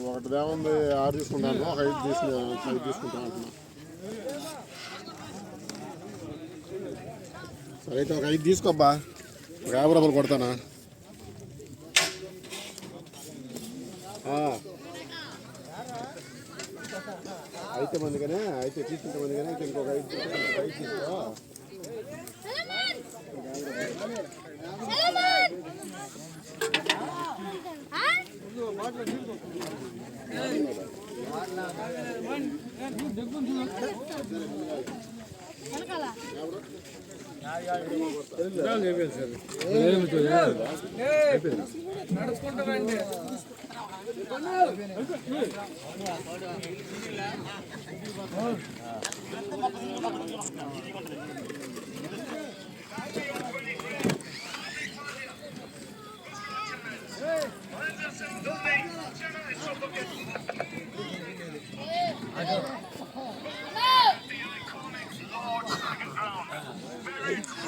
ఒకటి ఏముంది 6 తీసుకుంటాను, ఒక 5 తీసుకుంటాను అంటున్నా. సరే అయితే ఒక 5 తీసుకోబ్బా, ఒక 50 రూపాయలు కొడతానా. అయితే మందిగానే అయితే తీసుకుంటే మందిగానే అయితే ఇంకొక 5 తీసుకో.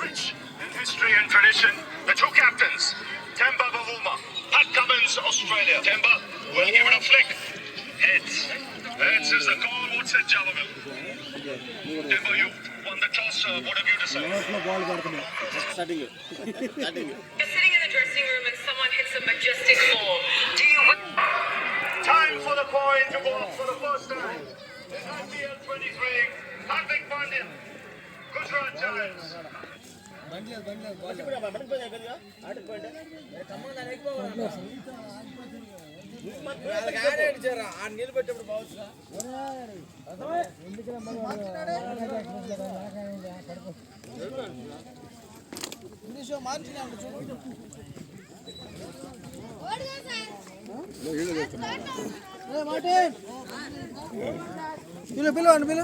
Rich in history and tradition, the two captains, Temba Bavuma, Pat Cummins, Australia. Temba will give it a flick. Heads. Heads is the call. What's it, gentlemen? Temba, you won the toss. What have you decided? You're sitting in the dressing room and someone hits a majestic four. Do you win? Time for the coin to go up for the first time. In IPL 23, Hardik Pandya, Gujarat Giants. పిల్ల